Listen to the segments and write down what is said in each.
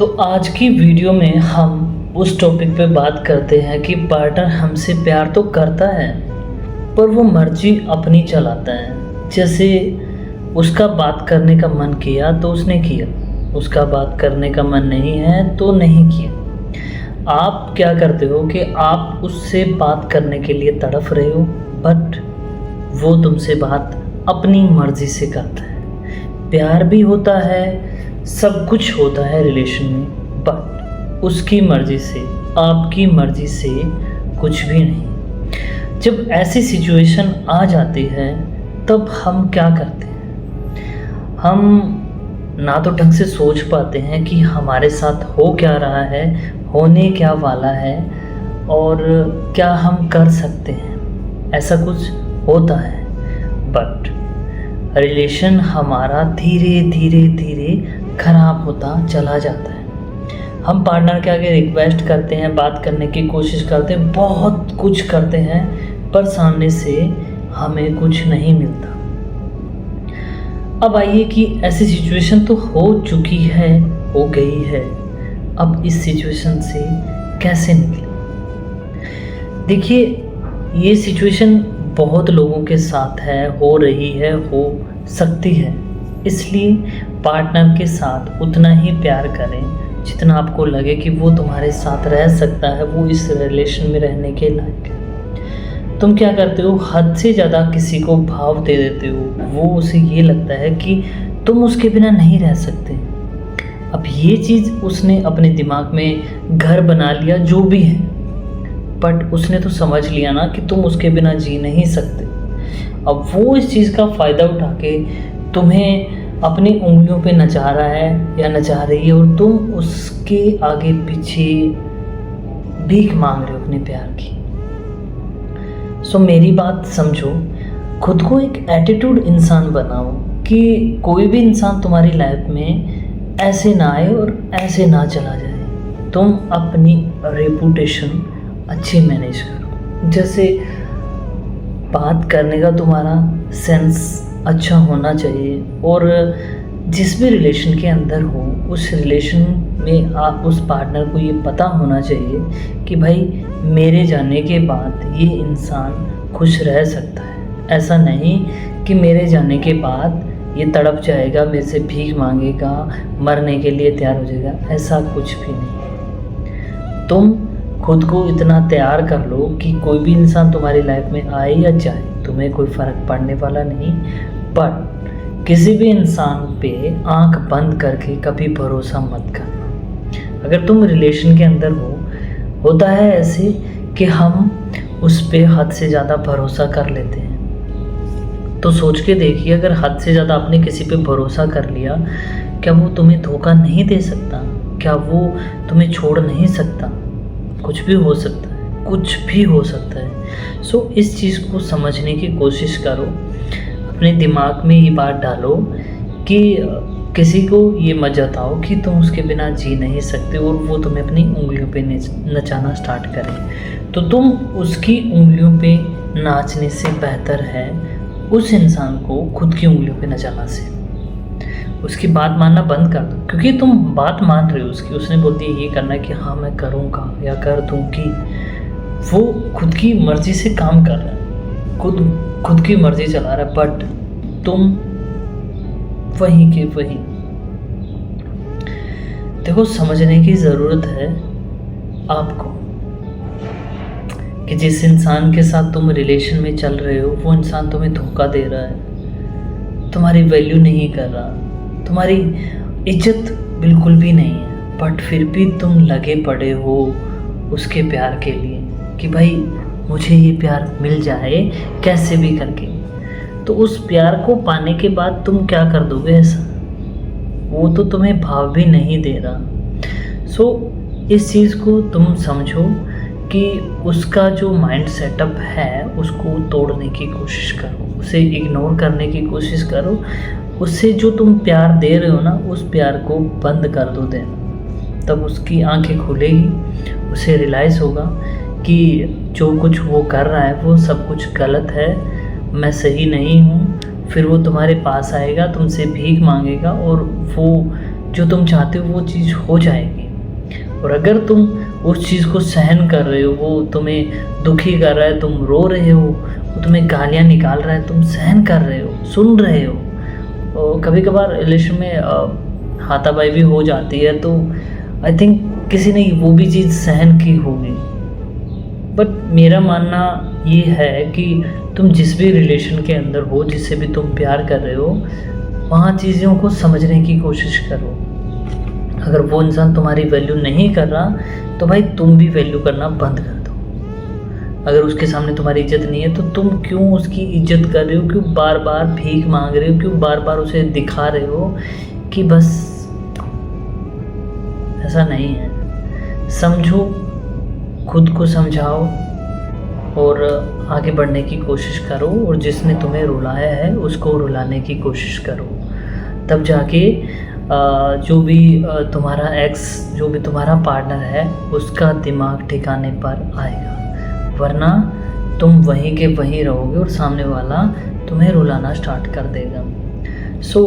तो आज की वीडियो में हम उस टॉपिक पे बात करते हैं कि पार्टनर हमसे प्यार तो करता है पर वो मर्जी अपनी चलाता है। जैसे उसका बात करने का मन किया तो उसने किया, उसका बात करने का मन नहीं है तो नहीं किया। आप क्या करते हो कि आप उससे बात करने के लिए तड़फ रहे हो बट वो तुमसे बात अपनी मर्ज़ी से करता है। प्यार भी होता है, सब कुछ होता है रिलेशन में, बट उसकी मर्ज़ी से, आपकी मर्ज़ी से कुछ भी नहीं। जब ऐसी सिचुएशन आ जाती है तब हम क्या करते हैं? हम ना तो ढंग से सोच पाते हैं कि हमारे साथ हो क्या रहा है, होने क्या वाला है और क्या हम कर सकते हैं। ऐसा कुछ होता है बट रिलेशन हमारा धीरे धीरे धीरे ख़राब होता चला जाता है। हम पार्टनर के आगे रिक्वेस्ट करते हैं, बात करने की कोशिश करते हैं, बहुत कुछ करते हैं पर सामने से हमें कुछ नहीं मिलता। अब आइए कि ऐसी सिचुएशन तो हो चुकी है, हो गई है, अब इस सिचुएशन से कैसे निकलें? देखिए, ये सिचुएशन बहुत लोगों के साथ है, हो रही है, हो सकती है। इसलिए पार्टनर के साथ उतना ही प्यार करें जितना आपको लगे कि वो तुम्हारे साथ रह सकता है, वो इस रिलेशन में रहने के लायक है। तुम क्या करते हो? हद से ज़्यादा किसी को भाव दे देते हो, वो उसे ये लगता है कि तुम उसके बिना नहीं रह सकते। अब ये चीज़ उसने अपने दिमाग में घर बना लिया जो भी है, बट उसने तो समझ लिया ना कि तुम उसके बिना जी नहीं सकते। अब वो इस चीज़ का फ़ायदा उठा के तुम्हें अपनी उंगलियों पे नचा रहा है या नचा रही है और तुम उसके आगे पीछे भीख मांग रहे हो अपने प्यार की। सो मेरी बात समझो, खुद को एक एटीट्यूड इंसान बनाओ कि कोई भी इंसान तुम्हारी लाइफ में ऐसे ना आए और ऐसे ना चला जाए। तुम अपनी रेपुटेशन अच्छी मैनेज करो। जैसे बात करने का तुम्हारा सेंस अच्छा होना चाहिए और जिस भी रिलेशन के अंदर हो उस रिलेशन में आप उस पार्टनर को ये पता होना चाहिए कि भाई मेरे जाने के बाद ये इंसान खुश रह सकता है। ऐसा नहीं कि मेरे जाने के बाद ये तड़प जाएगा, मेरे से भीख मांगेगा, मरने के लिए तैयार हो जाएगा। ऐसा कुछ भी नहीं। तुम खुद को इतना तैयार कर लो कि कोई भी इंसान तुम्हारी लाइफ में आए या जाए तुम्हें कोई फ़र्क पड़ने वाला नहीं। बट किसी भी इंसान पे आंख बंद करके कभी भरोसा मत करना। अगर तुम रिलेशन के अंदर हो, होता है ऐसे कि हम उस पे हद से ज़्यादा भरोसा कर लेते हैं। तो सोच के देखिए, अगर हद से ज़्यादा आपने किसी पे भरोसा कर लिया, क्या वो तुम्हें धोखा नहीं दे सकता? क्या वो तुम्हें छोड़ नहीं सकता? कुछ भी हो सकता है, कुछ भी हो सकता है। सो इस चीज़ को समझने की कोशिश करो। अपने दिमाग में ये बात डालो कि किसी को ये मत जताओ कि तुम उसके बिना जी नहीं सकते और वो तुम्हें अपनी उंगलियों पे नचाना स्टार्ट करे। तो तुम उसकी उंगलियों पे नाचने से बेहतर है उस इंसान को खुद की उंगलियों पे नचाना से। उसकी बात मानना बंद कर दो, क्योंकि तुम बात मान रहे हो उसकी। उसने बोल दिया ये करना है कि हाँ मैं करूँगा या कर दूँगी। वो खुद की मर्ज़ी से काम कर रहा है, खुद की मर्ज़ी चला रहा है, बट तुम वहीं के वहीं। देखो, समझने की ज़रूरत है आपको कि जिस इंसान के साथ तुम रिलेशन में चल रहे हो वो इंसान तुम्हें धोखा दे रहा है, तुम्हारी वैल्यू नहीं कर रहा, तुम्हारी इज्जत बिल्कुल भी नहीं है, बट फिर भी तुम लगे पड़े हो उसके प्यार के लिए कि भाई मुझे ये प्यार मिल जाए कैसे भी करके। तो उस प्यार को पाने के बाद तुम क्या कर दोगे ऐसा? वो तो तुम्हें भाव भी नहीं दे रहा। सो इस चीज़ को तुम समझो कि उसका जो माइंड सेटअप है उसको तोड़ने की कोशिश करो, उसे इग्नोर करने की कोशिश करो। उससे जो तुम प्यार दे रहे हो ना, उस प्यार को बंद कर दो देना। तब उसकी आंखें खुलेगी, उसे रियलाइज़ होगा कि जो कुछ वो कर रहा है वो सब कुछ गलत है, मैं सही नहीं हूँ। फिर वो तुम्हारे पास आएगा, तुमसे भीख मांगेगा और वो जो तुम चाहते हो वो चीज़ हो जाएगी। और अगर तुम उस चीज़ को सहन कर रहे हो, वो तुम्हें दुखी कर रहा है, तुम रो रहे हो, वो तुम्हें गालियाँ निकाल रहा है, तुम सहन कर रहे हो, सुन रहे हो, और कभी कभार रिलेशन में हाथापाई भी हो जाती है, तो आई थिंक किसी ने वो भी चीज़ सहन की होगी। बट मेरा मानना ये है कि तुम जिस भी रिलेशन के अंदर हो, जिससे भी तुम प्यार कर रहे हो, वहाँ चीज़ों को समझने की कोशिश करो। अगर वो इंसान तुम्हारी वैल्यू नहीं कर रहा तो भाई तुम भी वैल्यू करना बंद कर दो। अगर उसके सामने तुम्हारी इज्जत नहीं है तो तुम क्यों उसकी इज्जत कर रहे हो, क्यों बार बार भीख मांग रहे हो, क्यों बार बार उसे दिखा रहे हो कि बस। ऐसा नहीं है। समझो, खुद को समझाओ और आगे बढ़ने की कोशिश करो, और जिसने तुम्हें रुलाया है उसको रुलाने की कोशिश करो। तब जाके जो भी तुम्हारा एक्स, जो भी तुम्हारा पार्टनर है, उसका दिमाग ठिकाने पर आएगा। वरना तुम वहीं के वहीं रहोगे और सामने वाला तुम्हें रुलाना स्टार्ट कर देगा। सो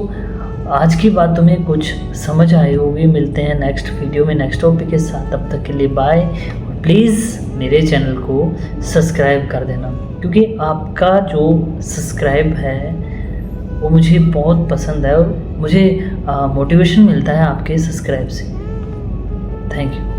आज की बात तुम्हें कुछ समझ आई होगी। मिलते हैं नेक्स्ट वीडियो में नेक्स्ट टॉपिक के साथ। तब तक के लिए बाय। और प्लीज़ मेरे चैनल को सब्सक्राइब कर देना, क्योंकि आपका जो सब्सक्राइब है वो मुझे बहुत पसंद है और मुझे मोटिवेशन मिलता है आपके सब्सक्राइब से। Thank you.